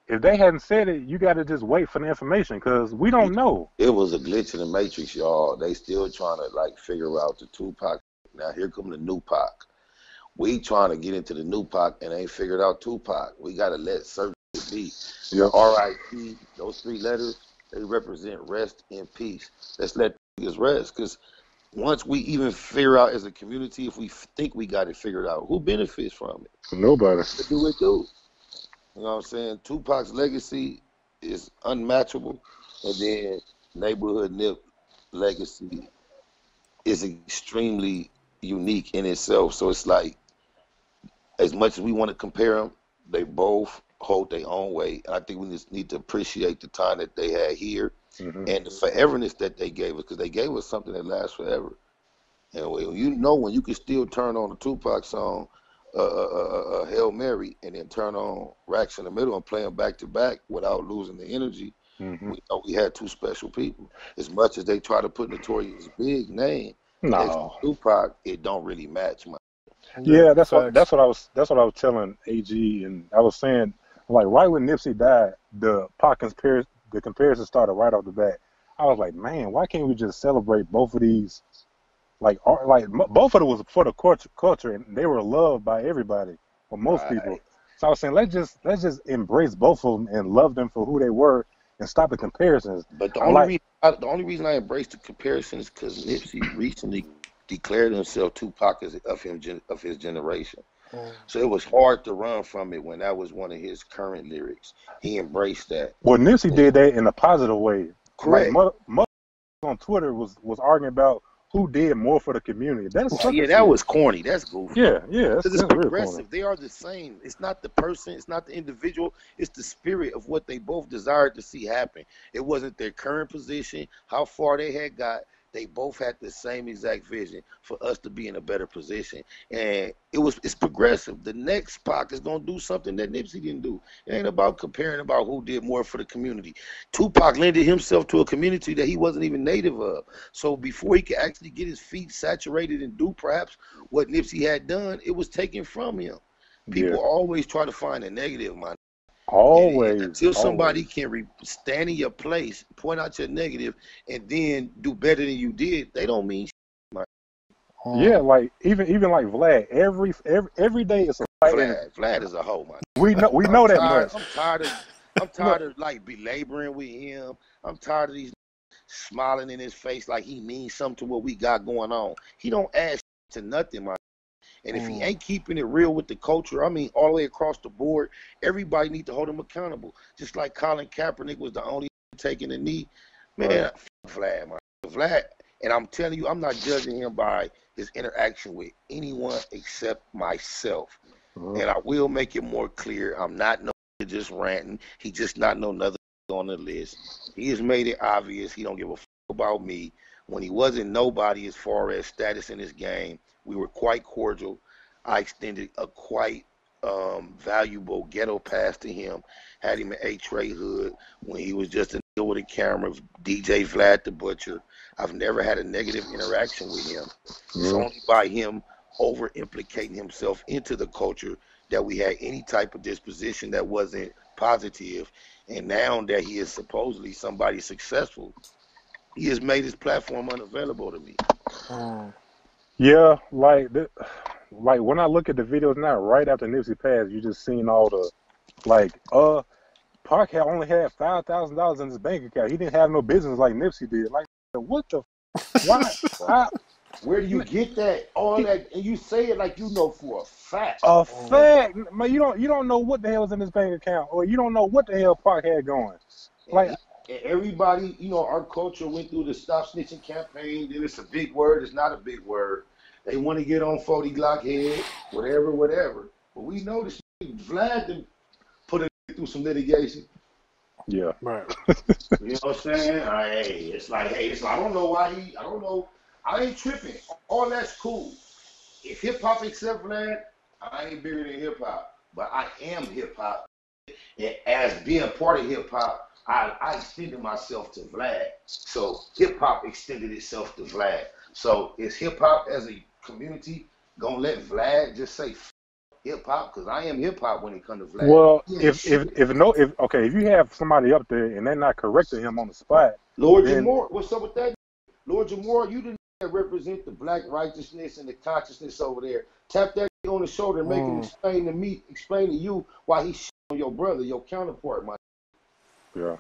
if they hadn't said it, you got to just wait for the information because we don't know. It was a glitch in the matrix, y'all. They still trying to like figure out the Tupac. Now here come the new Pac. We trying to get into the new Pac and ain't figured out Tupac. We got to let certain be. Yeah. R.I.P. Those 3 letters, they represent rest in peace. Let's let niggas rest, because once we even figure out as a community, if we think we got it figured out, who benefits from it? Nobody. What do it do? You know what I'm saying? Tupac's legacy is unmatchable, and then Neighborhood Nip legacy is extremely unique in itself. So it's like, as much as we want to compare them, they both hold their own weight. And I think we just need to appreciate the time that they had here and the foreverness that they gave us, because they gave us something that lasts forever. And when you can still turn on the Tupac song, Hail Mary, and then turn on Racks in the Middle and play them back to back without losing the energy, we know we had 2 special people. As much as they try to put Notorious Big name next to Tupac, it don't really match, man. Yeah, that's what I was telling AG, and I was saying, like, right when Nipsey died, the comparison started right off the bat. I was like, man, why can't we just celebrate both of these? Like both of them was for the culture, and they were loved by everybody, or most people. So I was saying, let's just embrace both of them and love them for who they were, and stop the comparisons. But the only reason I embrace the comparisons is because Nipsey recently declared himself Tupac of his generation. So it was hard to run from it when that was one of his current lyrics. He embraced that. Well, Nipsey did that in a positive way. Correct. Like, on Twitter was arguing about who did more for the community. That was corny. That's goofy. Yeah. Because it's progressive. They are the same. It's not the person. It's not the individual. It's the spirit of what they both desired to see happen. It wasn't their current position, how far they had got. They both had the same exact vision for us to be in a better position. And it's progressive. The next Pac is going to do something that Nipsey didn't do. It ain't about comparing about who did more for the community. Tupac lended himself to a community that he wasn't even native of. So before he could actually get his feet saturated and do perhaps what Nipsey had done, it was taken from him. People always try to find a negative, man. Always. Until somebody can stand in your place, point out your negative, and then do better than you did, they don't mean shit, man. Yeah, like even like Vlad, every day it's a fight. Vlad is a hoe, man. We know that much. I'm tired of like belaboring with him. I'm tired of these smiling in his face like he means something to what we got going on. He don't add to nothing, man. And if he ain't keeping it real with the culture, I mean, all the way across the board, everybody needs to hold him accountable. Just like Colin Kaepernick was the only taking the knee. Man, Vlad, man. Vlad, and I'm telling you, I'm not judging him by his interaction with anyone except myself. And I will make it more clear, I'm not just ranting. He just not another on the list. He has made it obvious he don't give a fuck about me. When he wasn't nobody as far as status in his game, we were quite cordial. I extended a quite valuable ghetto pass to him. Had him at A-Tray Hood when he was just a nigga with a camera, DJ Vlad the Butcher. I've never had a negative interaction with him. It's only by him over-implicating himself into the culture that we had any type of disposition that wasn't positive. And now that he is supposedly somebody successful, he has made his platform unavailable to me. Yeah, like when I look at the videos now, right after Nipsey passed, you just seen all the, like, Pac only had $5,000 in his bank account. He didn't have no business like Nipsey did. Like, what the, why? Where do you get that? All that, and you say it like you know for a fact. A fact, man. You don't know what the hell was in his bank account, or you don't know what the hell Pac had going. Like, and everybody, you know, our culture went through the Stop Snitching campaign. Then it's a big word. It's not a big word. They want to get on 40 Glock head, whatever. But we know this Vlad put it through some litigation. Yeah. Right. You know what I'm saying? It's like, I don't know why I don't know. I ain't tripping. All that's cool. If hip-hop accept Vlad, I ain't bigger than hip-hop. But I am hip-hop. And as being part of hip-hop, I extended myself to Vlad. So hip-hop extended itself to Vlad. So is hip-hop as a community gonna let Vlad just say hip hop because I am hip hop when it comes to Vlad. Well, if you have somebody up there and they're not correcting him on the spot, Lord then Jamore, what's up with that? Lord Jamore, you didn't represent the black righteousness and the consciousness over there. Tap that on the shoulder and make him explain to you why he shit on your brother, your counterpart, my. Yeah.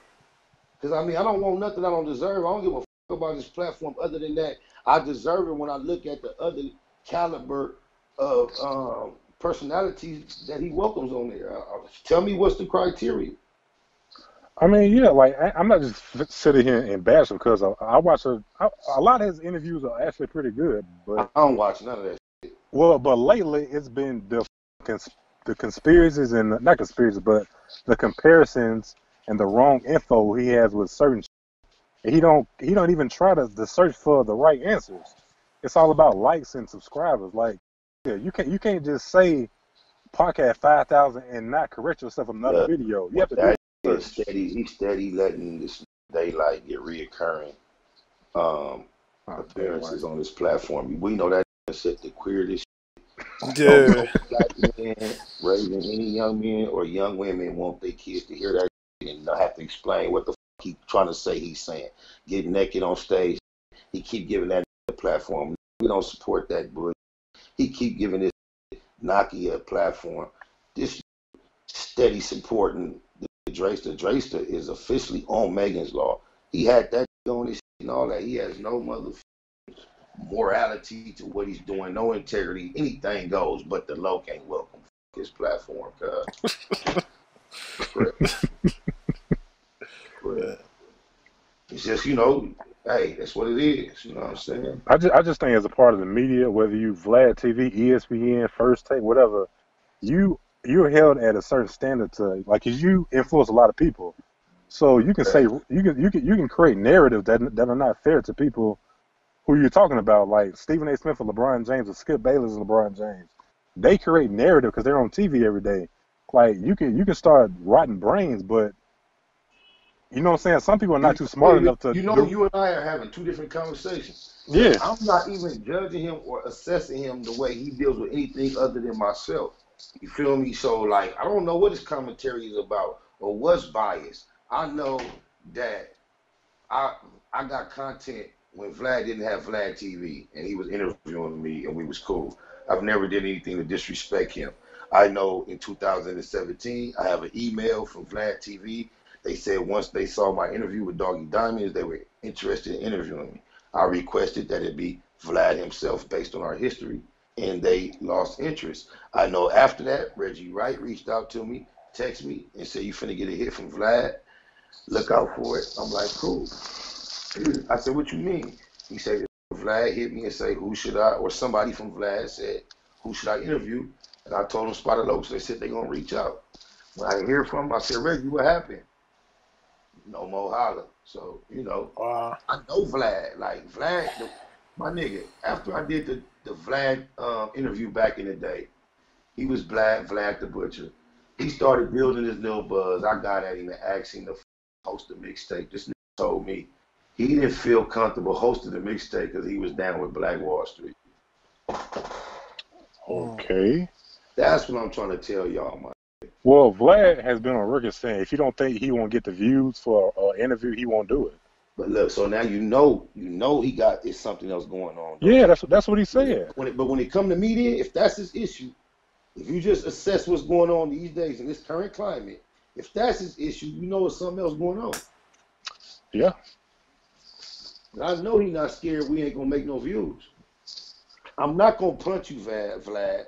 Because I mean, I don't want nothing I don't deserve. I don't give a fuck about this platform other than that. I deserve it when I look at the other caliber of personalities that he welcomes on there. Tell me what's the criteria. I mean, yeah, like I'm not just sitting here and bashing because I watch a lot of his interviews are actually pretty good, but I don't watch none of that shit. Well, but lately it's been the conspiracies and not conspiracies, but the comparisons and the wrong info he has with certain. And he don't even try to search for the right answers. It's all about likes and subscribers. Like, yeah, you can't just say Pac had 5,000 and not correct yourself on another video. You have to do research. He's steady letting this daylight get reoccurring appearances on this platform. We know that set the queerest. Yeah. Black men raising any young men or young women want their kids to hear that and not have to explain what the fuck he trying to say he's saying. Get naked on stage. He keep giving that a platform. We don't support that bush. He keep giving this Nokia a platform. This steady supporting the Drayster. Drayster is officially on Megan's Law. He had that on his and all that. He has no motherfucking morality to what he's doing, no integrity. Anything goes, but the low can't welcome his platform, cuz. It's just, hey, that's what it is. You know what I'm saying? I just think as a part of the media, whether you Vlad TV, ESPN, First Take, whatever, you're held at a certain standard to like, 'cause you influence a lot of people, so you can say you can create narratives that are not fair to people who you're talking about, like Stephen A. Smith or LeBron James or Skip Bayless and LeBron James. They create narrative because they're on TV every day. Like you can start rotting brains, but you know what I'm saying? Some people are not too smart enough to. You and I are having two different conversations. Yeah. I'm not even judging him or assessing him the way he deals with anything other than myself. You feel me? So, like, I don't know what his commentary is about or what's biased. I know that I got content when Vlad didn't have Vlad TV and he was interviewing me and we was cool. I've never did anything to disrespect him. I know in 2017, I have an email from Vlad TV. They said once they saw my interview with Doggy Diamonds, they were interested in interviewing me. I requested that it be Vlad himself based on our history, and they lost interest. I know after that, Reggie Wright reached out to me, texted me, and said, "You finna get a hit from Vlad. Look out for it." I'm like, cool. I said, "What you mean?" He said, Vlad hit me and say, "Who should I," or somebody from Vlad said, "Who should I interview?" And I told them Spotted Locs. They said they're going to reach out. When I didn't hear from him, I said, "Reggie, what happened?" No more holler. So, Wow. I know Vlad. Like, Vlad, my nigga, after I did the Vlad interview back in the day, he was Vlad the Butcher. He started building his little buzz. I got at him and asked him to host a mixtape. This nigga told me he didn't feel comfortable hosting the mixtape because he was down with Black Wall Street. Okay. That's what I'm trying to tell y'all, man. Well, Vlad has been on record saying if you don't think he won't get the views for an interview, he won't do it. But look, so now you know he got it's something else going on. Yeah, that's what he said. But when it come to media, if that's his issue, if you just assess what's going on these days in this current climate, if that's his issue, you know there's something else going on. Yeah. I know he's not scared we ain't gonna make no views. I'm not gonna punch you, Vlad.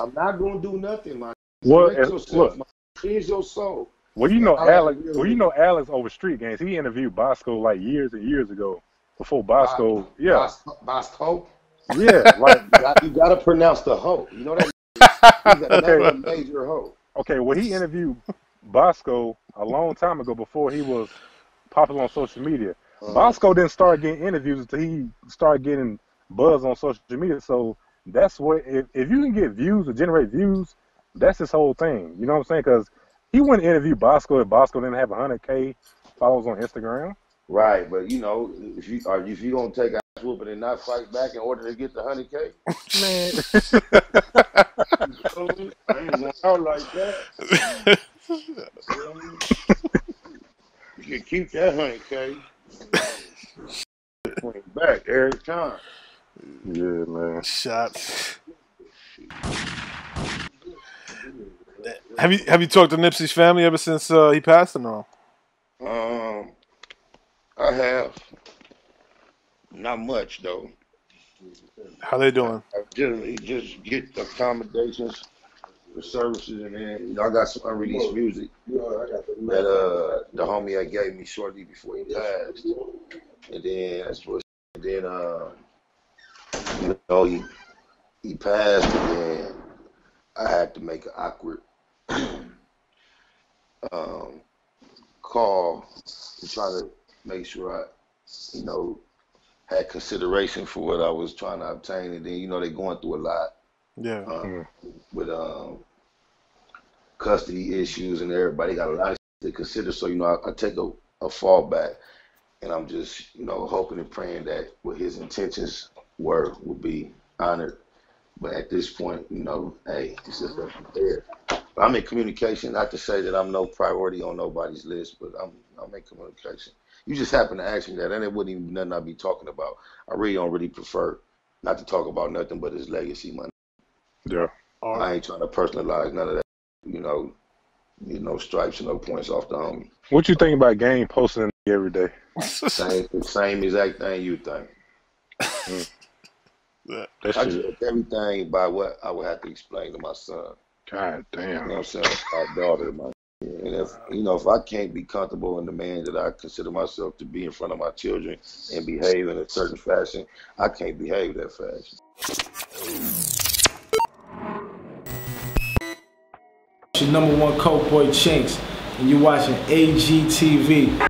I'm not gonna do nothing, man. Well, yourself, man. Cleanse your soul. Well, Alex over Street Games. He interviewed Bosco like years and years ago. Before Bosco, Bosco? Yeah, like you gotta pronounce the hoe. You know that he's another major hoe. Okay, well he interviewed Bosco a long time ago before he was popular on social media. Bosco didn't start getting interviews until he started getting buzz on social media. So that's what if you can get views or generate views, that's his whole thing. You know what I'm saying? Because he wouldn't interview Bosco if Bosco didn't have 100K followers on Instagram. Right, but if you gonna take out whooping and not fight back in order to get the 100K? Man. I ain't going out like that. You can keep that 100K. Bring back every time. Yeah, man. Shots. Have you talked to Nipsey's family ever since he passed or no? I have. Not much though. How they doing? I just get accommodations for services, and then I got some unreleased music that the homie had gave me shortly before he passed, and then that's what. And then he passed, and then I had to make an awkward call to try to make sure I, had consideration for what I was trying to obtain, and then they're going through a lot. Yeah. With custody issues, and everybody got a lot of shit to consider. So I take a fallback, and I'm just hoping and praying that what his intentions will be honored. But at this point, hey, it's just up there. But I'm in communication. Not to say that I'm no priority on nobody's list, but I'm in communication. You just happen to ask me that, and it wouldn't even be nothing I'd be talking about. I really don't prefer not to talk about nothing but his legacy, man. Yeah. I ain't trying to personalize none of that. Stripes and no points off the homie. What you think about Game posting every day? Same exact thing you think. I judge everything by what I would have to explain to my son. God damn. You know what I'm saying? My daughter, man. And if I can't be comfortable in the man that I consider myself to be in front of my children and behave in a certain fashion, I can't behave that fashion. Your #1 Coke Boy Chinks, and you're watching AGTV.